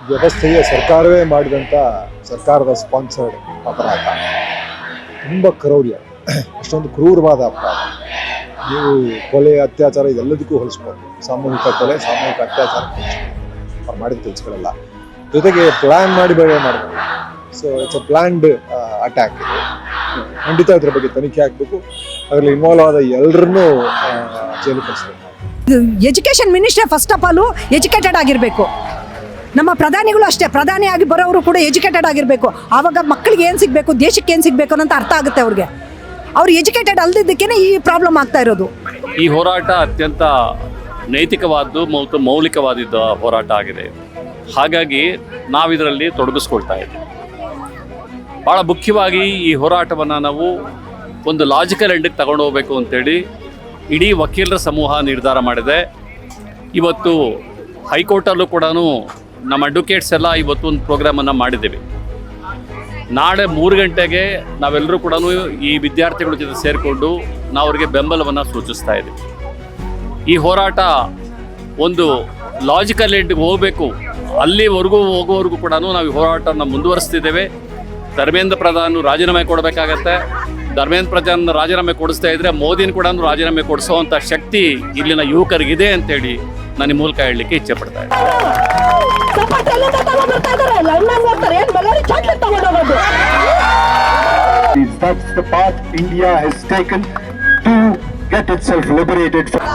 ವ್ಯವಸ್ಥೆಯೇ ಸರ್ಕಾರವೇ ಮಾಡಿದಂಥ ಸರ್ಕಾರದ ಸ್ಪಾನ್ಸರ್ಡ್ ಅಪರಾಧ, ತುಂಬ ಕ್ರೌರ್ಯ, ಅಷ್ಟೊಂದು ಕ್ರೂರವಾದ ಅಪರಾಧ. ನೀವು ಕೊಲೆ, ಅತ್ಯಾಚಾರ ಇದೆಲ್ಲದಕ್ಕೂ ಹೋಲಿಸ್ಬೋದು. ಸಾಮೂಹಿಕ ಕೊಲೆ, ಸಾಮೂಹಿಕ ಅತ್ಯಾಚಾರ ಅವ್ರು ಮಾಡಿದ ಕೆಲಸಗಳೆಲ್ಲ. ಜೊತೆಗೆ ಪ್ಲ್ಯಾನ್ ಮಾಡಿ ಬೇರೆ ಮಾಡಬೇಕು. So it's a planned attack. ಇದು ಖಂಡಿತ ಇದ್ರ ಬಗ್ಗೆ ತನಿಖೆ ಆಗಬೇಕು. ಅದರಲ್ಲಿ ಇನ್ವಾಲ್ವ್ ಆದ ಎಲ್ಲರನ್ನೂ ಜೈಲು ಕಳಿಸ್ಬೇಕು. Education minister first of all educated ಆಗಿರಬೇಕು. ನಮ್ಮ ಪ್ರಧಾನಿಗಳು ಅಷ್ಟೇ, ಪ್ರಧಾನಿಯಾಗಿ ಬರೋರು ಕೂಡ ಎಜುಕೇಟೆಡ್ ಆಗಿರಬೇಕು. ಆವಾಗ ಮಕ್ಕಳಿಗೆ ಏನು ಸಿಗಬೇಕು, ದೇಶಕ್ಕೆ ಏನು ಸಿಗಬೇಕು ಅನ್ನೋಂಥ ಅರ್ಥ ಆಗುತ್ತೆ ಅವ್ರಿಗೆ. ಅವ್ರು ಎಜುಕೇಟೆಡ್ ಅಲ್ದಿದ್ದಕ್ಕೇ ಈ ಪ್ರಾಬ್ಲಮ್ ಆಗ್ತಾ ಇರೋದು. ಈ ಹೋರಾಟ ಅತ್ಯಂತ ನೈತಿಕವಾದ್ದು ಮತ್ತು ಮೌಲಿಕವಾದಿದ್ದ ಹೋರಾಟ ಆಗಿದೆ. ಹಾಗಾಗಿ ನಾವಿದರಲ್ಲಿ ತೊಡಗಿಸ್ಕೊಳ್ತಾ ಇದ್ದೀವಿ. ಭಾಳ ಮುಖ್ಯವಾಗಿ ಈ ಹೋರಾಟವನ್ನು ನಾವು ಒಂದು ಲಾಜಿಕಲ್ ಎಂಡಿಗೆ ತಗೊಂಡು ಹೋಗಬೇಕು ಅಂತೇಳಿ ಇಡೀ ವಕೀಲರ ಸಮೂಹ ನಿರ್ಧಾರ ಮಾಡಿದೆ. ಇವತ್ತು ಹೈಕೋರ್ಟಲ್ಲೂ ಕೂಡ ನಮ್ಮ ಅಡ್ವೊಕೇಟ್ಸ್ ಎಲ್ಲ ಇವತ್ತು ಒಂದು ಪ್ರೋಗ್ರಾಮನ್ನು ಮಾಡಿದ್ದೇವೆ. ನಾಳೆ 3 ಗಂಟೆಗೆ ನಾವೆಲ್ಲರೂ ಕೂಡ ಈ ವಿದ್ಯಾರ್ಥಿಗಳ ಜೊತೆ ಸೇರಿಕೊಂಡು ನಾವು ಅವರಿಗೆ ಬೆಂಬಲವನ್ನು ಸೂಚಿಸ್ತಾ ಇದ್ದೀವಿ. ಈ ಹೋರಾಟ ಒಂದು ಲಾಜಿಕಲ್ ಎಂಡ್ಗೆ ಹೋಗಬೇಕು, ಅಲ್ಲಿವರೆಗೂ ಹೋಗೋವರೆಗೂ ಕೂಡ ನಾವು ಈ ಹೋರಾಟವನ್ನು ಮುಂದುವರಿಸ್ತಿದ್ದೇವೆ. ಧರ್ಮೇಂದ್ರ ಪ್ರಧಾನ್ ರಾಜೀನಾಮೆ ಕೊಡಬೇಕಾಗತ್ತೆ. ಧರ್ಮೇಂದ್ರ ಪ್ರಧಾನ್ ರಾಜೀನಾಮೆ ಕೊಡಿಸ್ತಾ ಇದ್ರೆ ಮೋದಿನ ಕೂಡ ರಾಜೀನಾಮೆ ಕೊಡಿಸೋವಂಥ ಶಕ್ತಿ ಇಲ್ಲಿನ ಯುವಕರಿಗಿದೆ ಅಂತೇಳಿ ನಾನು ಈ ಮೂಲಕ ಹೇಳಲಿಕ್ಕೆ ಇಚ್ಛೆ ಪಡ್ತಾ ಇದ್ದೀನಿ. That's the path India has taken to get itself liberated from